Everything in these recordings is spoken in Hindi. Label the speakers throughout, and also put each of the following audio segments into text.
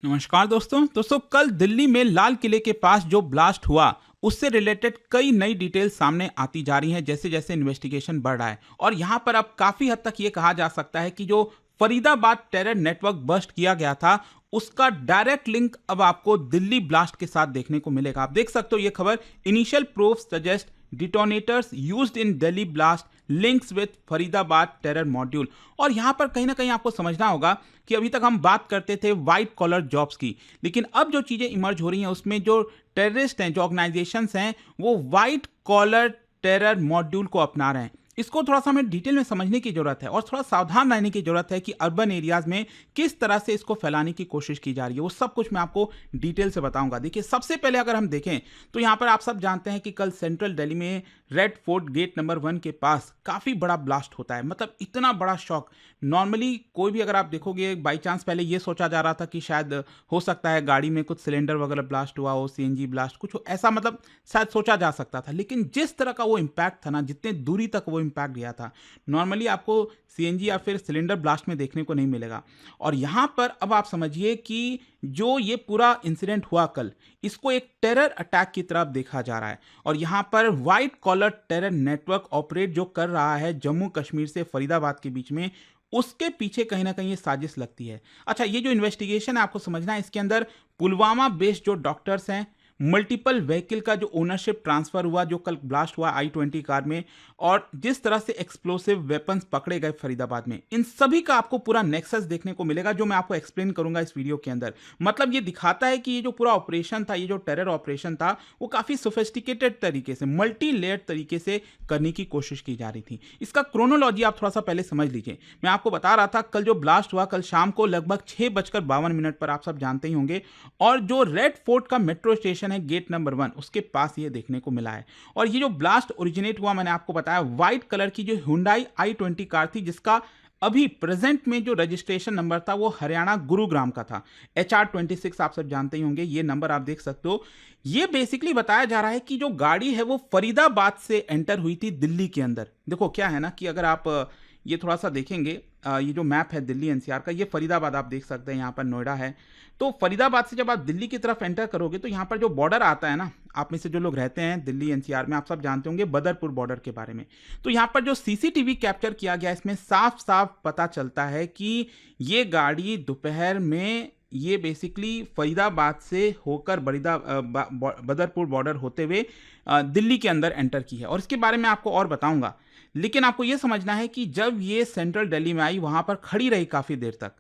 Speaker 1: नमस्कार दोस्तों कल दिल्ली में लाल किले के पास जो ब्लास्ट हुआ उससे रिलेटेड कई नई डिटेल्स सामने आती जा रही हैं जैसे जैसे इन्वेस्टिगेशन बढ़ रहा है। और यहां पर अब काफी हद तक ये कहा जा सकता है कि जो फरीदाबाद टेरर नेटवर्क बस्ट किया गया था उसका डायरेक्ट लिंक अब आपको दिल्ली ब्लास्ट के साथ देखने को मिलेगा। आप देख सकते हो ये खबर, initial proof suggest detonators used in Delhi blast links with Faridabad terror module. और यहां पर कहीं ना कहीं आपको समझना होगा कि अभी तक हम बात करते थे वाइट कॉलर जॉब्स की, लेकिन अब जो चीजें इमर्ज हो रही हैं उसमें जो टेररिस्ट हैं, जो ऑर्गेनाइजेशंस हैं, वो वाइट कॉलर टेरर मॉड्यूल को अपना रहे हैं। इसको थोड़ा सा हमें डिटेल में समझने की जरूरत है और थोड़ा सावधान रहने की जरूरत है कि अर्बन एरियाज में किस तरह से इसको फैलाने की कोशिश की जा रही है। वो सब कुछ मैं आपको डिटेल से बताऊंगा। देखिए, सबसे पहले अगर हम देखें तो यहाँ पर आप सब जानते हैं कि कल सेंट्रल दिल्ली में रेड फोर्ट गेट नंबर 1 के पास काफी बड़ा ब्लास्ट होता है। मतलब इतना बड़ा शॉक नॉर्मली कोई भी, अगर आप देखोगे, बाई चांस पहले ये सोचा जा रहा था कि शायद हो सकता है गाड़ी में कुछ सिलेंडर वगैरह ब्लास्ट हुआ हो, सीएनजी ब्लास्ट कुछ ऐसा, मतलब शायद सोचा जा सकता था। लेकिन जिस तरह का वो इम्पैक्ट था ना, जितने दूरी तक वो इम्पैक्ट गया था, नॉर्मली आपको सीएनजी या फिर सिलेंडर ब्लास्ट में देखने को नहीं मिलेगा। और यहां पर अब आप समझिए कि जो ये पूरा इंसिडेंट हुआ कल, इसको एक टेरर अटैक की तरफ देखा जा रहा है। और यहां पर white collar terror network operate जो कर रहा है जम्मू कश्मीर से फरीदाबाद के बीच में, उसके पीछे कहीं ना कहीं ये साजिश लगती है। अच्छा, ये जो इन्वेस्टिगेशन है आपको समझना है, इसके अंदर पुलवामा बेस्ड जो डॉक्टर्स हैं, मल्टीपल व्हीकल का जो ओनरशिप ट्रांसफर हुआ जो कल ब्लास्ट हुआ i20 कार में, और जिस तरह से एक्सप्लोसिव वेपन्स पकड़े गए फरीदाबाद में, इन सभी का आपको पूरा नेक्सस देखने को मिलेगा जो मैं आपको एक्सप्लेन करूंगा इस वीडियो के अंदर। मतलब ये दिखाता है कि ये जो पूरा ऑपरेशन था, ये जो टेरर ऑपरेशन था, वो काफी सोफिस्टिकेटेड तरीके से, मल्टी लेयर्ड तरीके से करने की कोशिश की जा रही थी। इसका क्रोनोलॉजी आप थोड़ा सा पहले समझ लीजिए। मैं आपको बता रहा था कल जो ब्लास्ट हुआ कल शाम को लगभग 6:52 पर, आप सब जानते ही होंगे। और जो रेड फोर्ट का मेट्रो स्टेशन है गेट नंबर 1, उसके पास ये देखने को मिला है। और ये जो ब्लास्ट ओरिजिनेट हुआ, मैंने आपको बताया, व्हाइट कलर की जो Hyundai i20 कार थी, जिसका अभी प्रेजेंट में जो रजिस्ट्रेशन नंबर था वो हरियाणा गुरुग्राम का था, HR26, आप सब जानते ही होंगे, ये नंबर आप देख सकते हो। ये बेसिकली बताया जा रहा है कि जो गाड़ी है वो फरीदाबाद से एंटर हुई थी दिल्ली के अंदर। देखो क्या है ना कि अगर आप ये थोड़ा सा देखेंगे, ये जो मैप है दिल्ली एनसीआर का, ये फरीदाबाद आप देख सकते हैं, यहाँ पर नोएडा है। तो फरीदाबाद से जब आप दिल्ली की तरफ एंटर करोगे तो यहाँ पर जो बॉर्डर आता है ना, आप में से जो लोग रहते हैं दिल्ली एनसीआर में, आप सब जानते होंगे बदरपुर बॉर्डर के बारे में। तो यहाँ पर जो सीसीटीवी कैप्चर किया गया, इसमें साफ साफ पता चलता है कि ये गाड़ी दोपहर में, ये बेसिकली फरीदाबाद से होकर बदरपुर बॉर्डर होते हुए दिल्ली के अंदर एंटर की है। और इसके बारे में आपको और बताऊंगा, लेकिन आपको यह समझना है कि जब ये सेंट्रल दिल्ली में आई, वहां पर खड़ी रही काफी देर तक।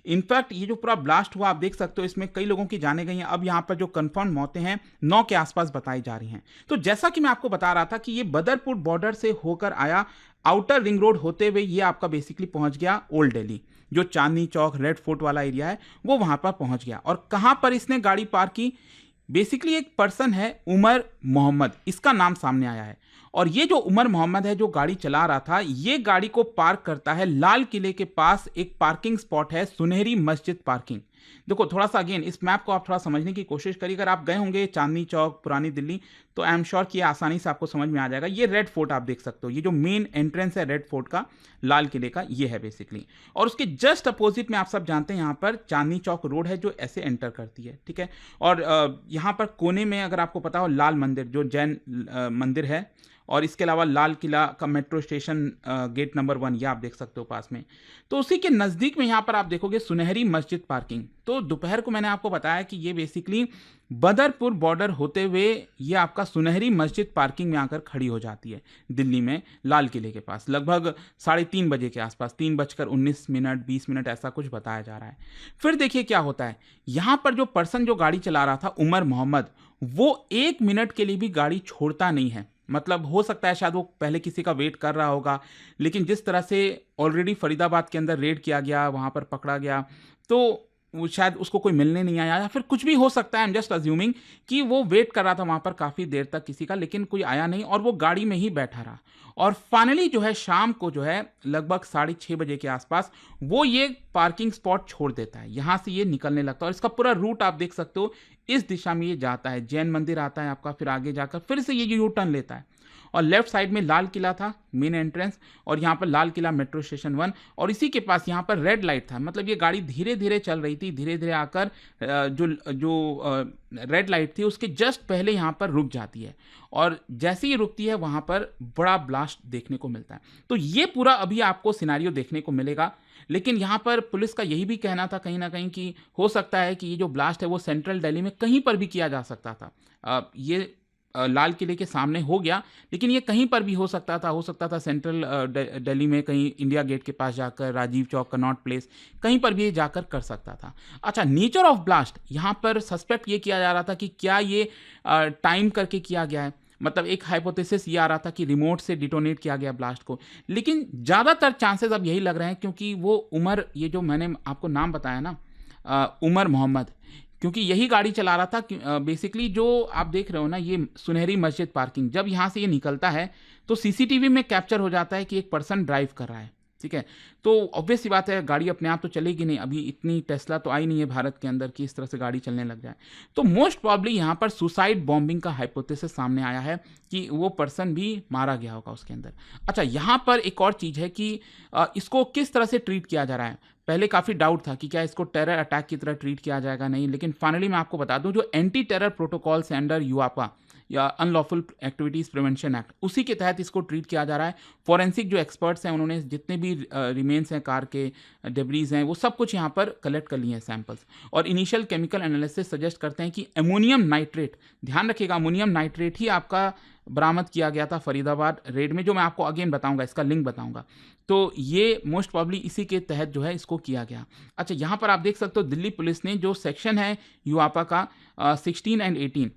Speaker 1: इनफैक्ट ये जो पूरा ब्लास्ट हुआ आप देख सकते हो, इसमें कई लोगों की जाने गई हैं। अब यहाँ पर जो कंफर्म मौतें हैं 9 के आसपास बताई जा रही हैं। तो जैसा कि मैं आपको बता रहा था कि ये बदरपुर बॉर्डर से होकर आया, आउटर रिंग रोड होते हुए ये आपका बेसिकली पहुंच गया ओल्ड दिल्ली, जो चांदनी चौक रेड फोर्ट वाला एरिया है, वो वहां पर पहुंच गया। और कहां पर इसने गाड़ी पार्क की, बेसिकली एक पर्सन है उमर मोहम्मद, इसका नाम सामने आया है। और ये जो उमर मोहम्मद है जो गाड़ी चला रहा था, ये गाड़ी को पार्क करता है लाल किले के पास, एक पार्किंग स्पॉट है सुनहरी मस्जिद पार्किंग। देखो थोड़ा सा अगेन इस मैप को आप थोड़ा समझने की कोशिश करिए। अगर आप गए होंगे चांदनी चौक पुरानी दिल्ली, तो आई एम श्योर कि आसानी से आपको समझ में आ जाएगा। ये रेड फोर्ट आप देख सकते हो, ये जो मेन एंट्रेंस है रेड फोर्ट का, लाल किले का, ये है बेसिकली। और उसके जस्ट अपोजिट में आप सब जानते हैं यहाँ पर चांदनी चौक रोड है जो ऐसे एंटर करती है, ठीक है। और यहाँ पर कोने में अगर आपको पता हो लाल मंदिर, जो जैन मंदिर है, और इसके अलावा लाल किला का मेट्रो स्टेशन गेट नंबर 1, ये आप देख सकते हो पास में। तो उसी के नज़दीक में यहाँ पर आप देखोगे सुनहरी मस्जिद पार्किंग। तो दोपहर को मैंने आपको बताया कि ये बेसिकली बदरपुर बॉर्डर होते हुए ये आपका सुनहरी मस्जिद पार्किंग में आकर खड़ी हो जाती है दिल्ली में लाल किले के पास, लगभग 3:30 बजे के आसपास, 3:19 20 मिनट ऐसा कुछ बताया जा रहा है। फिर देखिए क्या होता है, यहाँ पर जो पर्सन जो गाड़ी चला रहा था उमर मोहम्मद, वो 1 मिनट के लिए भी गाड़ी छोड़ता नहीं है। मतलब हो सकता है शायद वो पहले किसी का वेट कर रहा होगा, लेकिन जिस तरह से ऑलरेडी फरीदाबाद के अंदर रेड किया गया, वहां पर पकड़ा गया, तो वो शायद उसको कोई मिलने नहीं आया, या फिर कुछ भी हो सकता है। आई एम जस्ट अज्यूमिंग कि वो वेट कर रहा था वहां पर काफी देर तक किसी का, लेकिन कोई आया नहीं और वो गाड़ी में ही बैठा रहा। और फाइनली जो है शाम को जो है लगभग 6:30 बजे के आसपास वो ये पार्किंग स्पॉट छोड़ देता है, यहां से ये निकलने लगता है। और इसका पूरा रूट आप देख सकते हो, इस दिशा में ये जाता है, जैन मंदिर आता है आपका, फिर आगे जाकर फिर से ये यू टर्न लेता है। और लेफ्ट साइड में लाल किला था मेन एंट्रेंस, और यहाँ पर लाल किला मेट्रो स्टेशन 1, और इसी के पास यहाँ पर रेड लाइट था। मतलब ये गाड़ी धीरे धीरे चल रही थी, धीरे धीरे आकर जो जो रेड लाइट थी उसके जस्ट पहले यहाँ पर रुक जाती है, और जैसे ही रुकती है वहाँ पर बड़ा ब्लास्ट देखने को मिलता है। तो ये पूरा अभी आपको सिनारियो देखने को मिलेगा, लेकिन यहाँ पर पुलिस का यही भी कहना था कहीं ना कहीं कि हो सकता है कि ये जो ब्लास्ट है वो सेंट्रल दिल्ली में कहीं पर भी किया जा सकता था। ये लाल किले के सामने हो गया, लेकिन ये कहीं पर भी हो सकता था सेंट्रल दिल्ली में कहीं इंडिया गेट के पास जाकर, राजीव चौक, कनॉट प्लेस, कहीं पर भी जाकर कर सकता था। अच्छा, नेचर ऑफ ब्लास्ट, यहाँ पर सस्पेक्ट ये किया जा रहा था कि क्या ये टाइम करके किया गया है। मतलब एक हाइपोथेसिस ये आ रहा था कि रिमोट से डिटोनेट किया गया ब्लास्ट को, लेकिन ज़्यादातर चांसेस अब यही लग रहे हैं क्योंकि वो उमर, ये जो मैंने आपको नाम बताया ना, उमर मोहम्मद, क्योंकि यही गाड़ी चला रहा था। बेसिकली जो आप देख रहे हो ना, ये सुनहरी मस्जिद पार्किंग, जब यहाँ से ये निकलता है तो सीसीटीवी में कैप्चर हो जाता है कि एक पर्सन ड्राइव कर रहा है, ठीक है। तो ऑब्वियस सी बात है, गाड़ी अपने आप तो चलेगी नहीं, अभी इतनी टेस्ला तो आई नहीं है भारत के अंदर कि इस तरह से गाड़ी चलने लग जाए। तो मोस्ट प्रॉब्ली यहाँ पर सुसाइड बॉम्बिंग का हाइपोथेसिस सामने आया है कि वो पर्सन भी मारा गया होगा उसके अंदर। अच्छा, यहाँ पर एक और चीज़ है कि इसको किस तरह से ट्रीट किया जा रहा है। पहले काफ़ी डाउट था कि क्या इसको टेरर अटैक की तरह ट्रीट किया जाएगा, नहीं, लेकिन फाइनली मैं आपको बता दूं, जो एंटी टेरर प्रोटोकॉल्स है अंडर यूआपा या अनलॉफुल एक्टिविटीज़ प्रिवेंशन एक्ट, उसी के तहत इसको ट्रीट किया जा रहा है। फॉरेंसिक जो एक्सपर्ट्स हैं उन्होंने जितने भी रिमेन्स हैं, कार के डेब्रीज हैं, वो सब कुछ यहाँ पर कलेक्ट कर लिए हैं सैंपल्स, और इनिशियल केमिकल एनालिसिस सजेस्ट करते हैं कि अमोनियम नाइट्रेट, ध्यान रखिएगा, अमोनियम नाइट्रेट ही आपका बरामद किया गया था फरीदाबाद रेड में, जो मैं आपको अगेन बताऊंगा, इसका लिंक बताऊंगा। तो ये मोस्ट प्रॉब्ली इसी के तहत जो है इसको किया गया। अच्छा, यहाँ पर आप देख सकते हो दिल्ली पुलिस ने जो सेक्शन है यूआपा का 16 एंड 18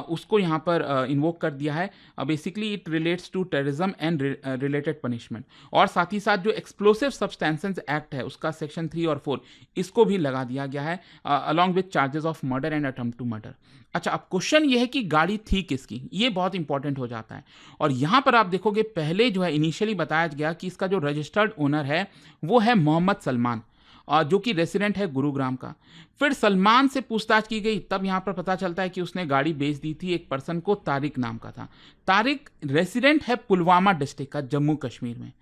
Speaker 1: उसको यहाँ पर इन्वोक कर दिया है। Basically it relates to terrorism and related punishment, और साथ ही साथ जो एक्सप्लोसिव सब्सटेंसेस एक्ट है उसका सेक्शन 3 और 4 इसको भी लगा दिया गया है, along with charges of murder and attempt to murder. अच्छा, अब क्वेश्चन ये है कि गाड़ी थी किसकी, ये बहुत इंपॉर्टेंट हो जाता है। और यहाँ पर आप देखोगे पहले जो है इनिशियली बताया गया कि इसका जो रजिस्टर्ड ओनर है वो है मोहम्मद सलमान, जो कि रेसिडेंट है गुरुग्राम का। फिर सलमान से पूछताछ की गई, तब यहाँ पर पता चलता है कि उसने गाड़ी बेच दी थी एक पर्सन को, तारिक नाम का था। तारिक रेसिडेंट है पुलवामा डिस्ट्रिक्ट का, जम्मू कश्मीर में।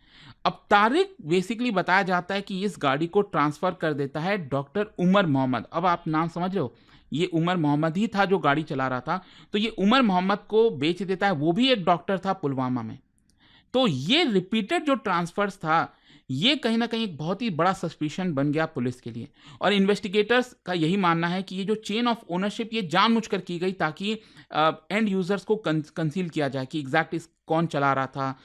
Speaker 1: अब तारिक बेसिकली बताया जाता है कि इस गाड़ी को ट्रांसफर कर देता है डॉक्टर उमर मोहम्मद। अब आप नाम समझ रहे हो, ये उमर मोहम्मद ही था जो गाड़ी चला रहा था, तो ये उमर मोहम्मद को बेच देता है, वो भी एक डॉक्टर था पुलवामा में। तो ये रिपीटेड जो ट्रांसफर्स था, ये कहीं ना कहीं एक बहुत ही बड़ा सस्पिशन बन गया पुलिस के लिए, और इन्वेस्टिगेटर्स का यही मानना है कि ये जो चेन ऑफ ओनरशिप ये जानबूझकर की गई ताकि एंड यूजर्स को कंसील किया जाए कि एग्जैक्ट कौन चला रहा था,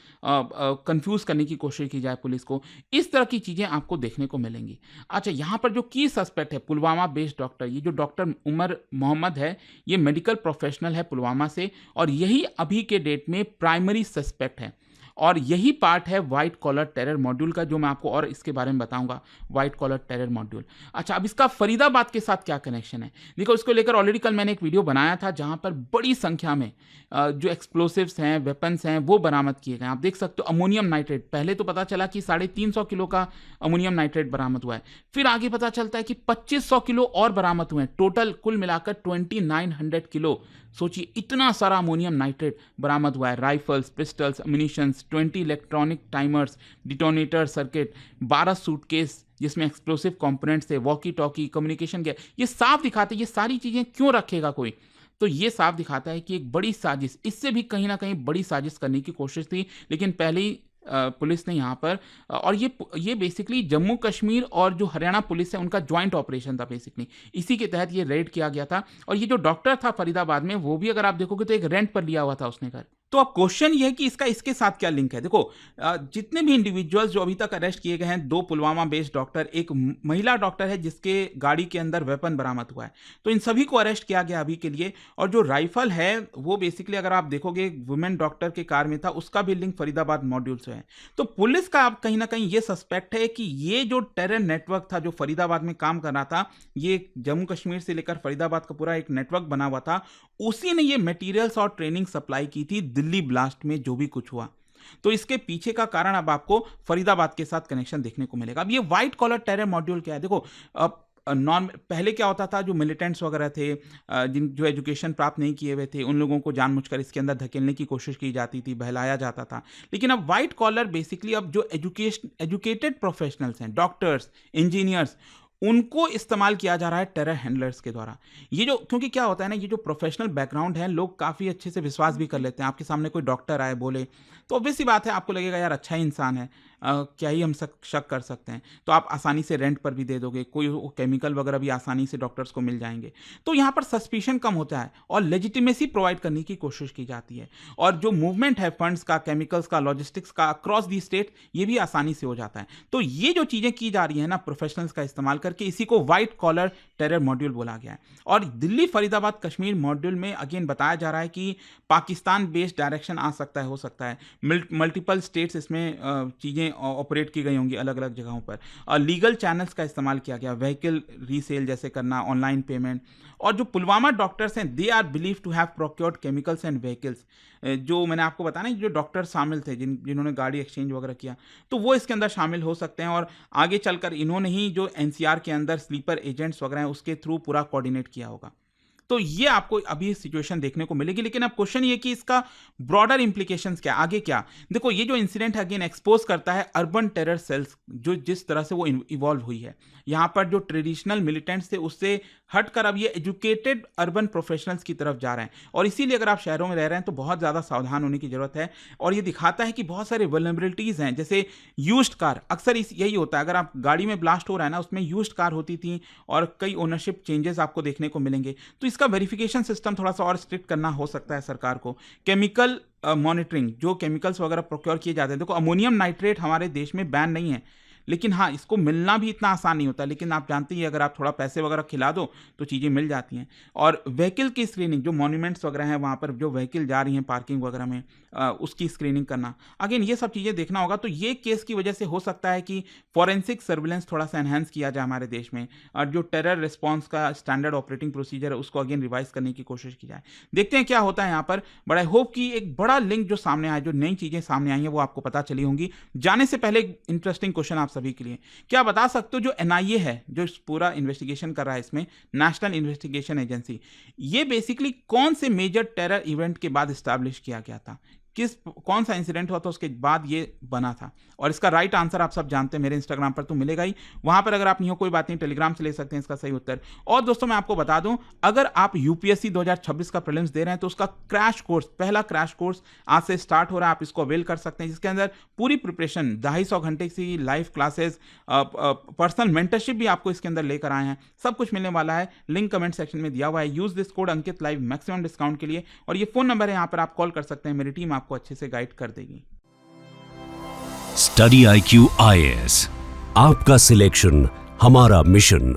Speaker 1: कंफ्यूज करने की कोशिश की जाए पुलिस को। इस तरह की चीज़ें आपको देखने को मिलेंगी। अच्छा, यहाँ पर जो की सस्पेक्ट है पुलवामा बेस्ड डॉक्टर, ये जो डॉक्टर उमर मोहम्मद है, ये मेडिकल प्रोफेशनल है पुलवामा से, और यही अभी के डेट में प्राइमरी सस्पेक्ट है, और यही पार्ट है व्हाइट कॉलर टेरर मॉड्यूल का, जो मैं आपको और इसके बारे में बताऊंगा, व्हाइट कॉलर टेरर मॉड्यूल। अच्छा, अब इसका फरीदाबाद के साथ क्या कनेक्शन है, देखो इसको लेकर ऑलरेडी कल मैंने एक वीडियो बनाया था जहां पर बड़ी संख्या में जो एक्सप्लोसिव्स हैं, वेपन्स हैं, वो बरामद किए गए। आप देख सकते हो अमोनियम नाइट्रेट, पहले तो पता चला कि 350 किलो का अमोनियम नाइट्रेट बरामद हुआ है, फिर आगे पता चलता है कि 2500 किलो और बरामद हुए हैं, टोटल कुल मिलाकर 2900 किलो। सोचिए, इतना सारा अमोनियम नाइट्रेट बरामद हुआ है। Rifles, pistols, ammunitions, 20 electronic timers, detonator circuit, 12 suitcase जिसमें एक्सप्लोसिव कंपोनेंट्स थे, वॉकी टॉकी, कम्युनिकेशन गया। ये साफ दिखाते हैं ये सारी चीजें क्यों रखेगा कोई, तो ये साफ दिखाता है कि एक बड़ी साजिश, इससे भी कहीं ना कहीं बड़ी साजिश करने की कोशिश थी, लेकिन पहले ही पुलिस ने यहाँ पर, और ये बेसिकली जम्मू कश्मीर और जो हरियाणा पुलिस है उनका ज्वाइंट ऑपरेशन था बेसिकली, इसी के तहत ये रेड किया गया था। और ये जो डॉक्टर था फरीदाबाद में, वो भी अगर आप देखोगे तो एक रेंट पर लिया हुआ था उसने घर। तो अब क्वेश्चन ये है कि इसका इसके साथ क्या लिंक है। देखो, जितने भी इंडिविजुअल्स जो अभी तक अरेस्ट किए गए हैं, 2 पुलवामा बेस्ड डॉक्टर, एक महिला डॉक्टर है जिसके गाड़ी के अंदर वेपन बरामद हुआ है, तो इन सभी को अरेस्ट किया गया अभी के लिए। और जो राइफल है वो बेसिकली अगर आप देखोगे वुमेन डॉक्टर के कार में था, उसका भी लिंक फरीदाबाद मॉड्यूल से है। तो पुलिस का अब कहीं ना कहीं ये सस्पेक्ट है कि ये जो टेरर नेटवर्क था जो फरीदाबाद में काम कर रहा था, ये जम्मू कश्मीर से लेकर फरीदाबाद का पूरा एक नेटवर्क बना हुआ था, उसी ने ये मटेरियल्स और ट्रेनिंग सप्लाई की थी दिल्ली ब्लास्ट में जो भी कुछ हुआ। तो इसके पीछे का कारण अब आपको फरीदाबाद के साथ कनेक्शन देखने को मिलेगा। अब ये व्हाइट कॉलर टेरर मॉड्यूल क्या है, देखो अब नॉन पहले क्या होता था, जो मिलिटेंट्स वगैरह थे, जिन जो एजुकेशन प्राप्त नहीं किए हुए थे, उन लोगों को जानबूझकर इसके अंदर धकेलने की कोशिश की जाती थी, बहलाया जाता था। लेकिन अब वाइट कॉलर बेसिकली अब जो एजुकेटेड प्रोफेशनल्स हैं, डॉक्टर्स, इंजीनियर्स, उनको इस्तेमाल किया जा रहा है टेरर हैंडलर्स के द्वारा। ये जो, क्योंकि क्या होता है ना, ये जो प्रोफेशनल बैकग्राउंड है, लोग काफ़ी अच्छे से विश्वास भी कर लेते हैं। आपके सामने कोई डॉक्टर आए बोले तो ऑब्वियस सी बात है, आपको लगेगा यार अच्छा ही इंसान है, क्या ही हम शक कर सकते हैं, तो आप आसानी से रेंट पर भी दे दोगे, कोई केमिकल वगैरह भी आसानी से डॉक्टर्स को मिल जाएंगे। तो यहाँ पर सस्पिशन कम होता है और लेजिटिमेसी प्रोवाइड करने की कोशिश की जाती है, और जो मूवमेंट है फंड्स का, केमिकल्स का, लॉजिस्टिक्स का अक्रॉस दी स्टेट, ये भी आसानी से हो जाता है। तो ये जो चीज़ें की जा रही है ना प्रोफेशनल्स का इस्तेमाल करके, इसी को व्हाइट कॉलर टेरर मॉड्यूल बोला गया है। और दिल्ली फरीदाबाद कश्मीर मॉड्यूल में अगेन बताया जा रहा है कि पाकिस्तान बेस्ड डायरेक्शन आ सकता है, हो सकता है, मल्टीपल स्टेट्स इसमें चीज़ें ऑपरेट की गई होंगी अलग अलग जगहों पर, और लीगल चैनल्स का इस्तेमाल किया गया, व्हीकल रीसेल जैसे करना, ऑनलाइन पेमेंट। और जो पुलवामा डॉक्टर्स हैं, they are believe to have procured chemicals and vehicles, जो मैंने आपको बताया ना, जो डॉक्टर शामिल थे, जिन्होंने गाड़ी एक्सचेंज वगैरह किया, तो वो इसके अंदर शामिल हो सकते हैं। और आगे चलकर इन्होंने ही जो एनसीआर के अंदर स्लीपर एजेंट्स वगैरह हैं, उसके थ्रू पूरा कोऑर्डिनेट किया होगा। तो ये आपको अभी सिचुएशन देखने को मिलेगी। लेकिन अब क्वेश्चन ये कि इसका ब्रॉडर इंप्लीकेशंस क्या, आगे क्या। देखो, ये जो इंसिडेंट है अगेन एक्सपोज करता है अर्बन टेरर सेल्स, जो जिस तरह से वो इवॉल्व हुई है। यहाँ पर जो ट्रेडिशनल मिलिटेंट्स थे, उससे हटकर अब ये एजुकेटेड अर्बन प्रोफेशनल्स की तरफ जा रहे हैं। और इसीलिए अगर आप शहरों में रह रहे हैं तो बहुत ज़्यादा सावधान होने की ज़रूरत है। और ये दिखाता है कि बहुत सारे वल्नरेबिलिटीज़ हैं, जैसे यूज्ड कार, अक्सर यही होता है, अगर आप गाड़ी में ब्लास्ट हो रहा है ना, उसमें यूज्ड कार होती थी और कई ओनरशिप चेंजेस आपको देखने को मिलेंगे। तो इसका वेरिफिकेशन सिस्टम थोड़ा सा और स्ट्रिक्ट करना हो सकता है सरकार को। केमिकल मॉनिटरिंग, जो केमिकल्स वगैरह प्रोक्योर किए जाते हैं, देखो अमोनियम नाइट्रेट हमारे देश में बैन नहीं है, लेकिन हाँ, इसको मिलना भी इतना आसान नहीं होता। लेकिन आप जानते ही, अगर आप थोड़ा पैसे वगैरह खिला दो तो चीज़ें मिल जाती हैं। और व्हीकल की स्क्रीनिंग, जो मॉन्यूमेंट्स वगैरह हैं, वहाँ पर जो व्हीकल जा रही हैं पार्किंग वगैरह में, उसकी स्क्रीनिंग करना, अगेन ये सब चीज़ें देखना होगा। तो ये केस की वजह से हो सकता है कि फॉरेंसिक सर्विलेंस थोड़ा सा एनहेंस किया जाए हमारे देश में, और जो टेरर रिस्पॉन्स का स्टैंडर्ड ऑपरेटिंग प्रोसीजर है, उसको अगेन रिवाइज करने की कोशिश की जाए। देखते हैं क्या होता है यहाँ पर। बट आई होप कि एक बड़ा लिंक जो सामने आया, जो नई चीज़ें सामने आई हैं, वो आपको पता चली होंगी। जाने से पहले एक इंटरेस्टिंग क्वेश्चन आप सभी के लिए, क्या बता सकते हो जो एनआईए है, जो पूरा इन्वेस्टिगेशन कर रहा है, इसमें नेशनल इन्वेस्टिगेशन एजेंसी, ये बेसिकली कौन से मेजर टेरर इवेंट के बाद स्टैब्लिश किया गया था, कौन सा इंसिडेंट हुआ था उसके बाद ये बना था? और इसका राइट आंसर आप सब जानते हैं, मेरे इंस्टाग्राम पर तो मिलेगा ही, वहां पर अगर आप नहीं हो कोई बात नहीं, टेलीग्राम से ले सकते हैं इसका सही उत्तर। और दोस्तों मैं आपको बता दूं, अगर आप यूपीएससी 2026 का प्रीलिम्स दे रहे हैं तो उसका क्रैश कोर्स, पहला क्रैश कोर्स आज से स्टार्ट हो रहा है, आप इसको अवेल कर सकते हैं, जिसके अंदर पूरी प्रिपरेशन, 250 घंटे की लाइव क्लासेस, पर्सनल मेंटरशिप भी आपको इसके अंदर लेकर आए हैं, सब कुछ मिलने वाला है। लिंक कमेंट सेक्शन में दिया हुआ है। Use this code Ankit live maximum discount के लिए, और ये फोन नंबर है, यहाँ पर आप कॉल कर सकते हैं, मेरी टीम आपको अच्छे से गाइड कर देगी।
Speaker 2: स्टडी IQ IAS, आपका सिलेक्शन हमारा मिशन।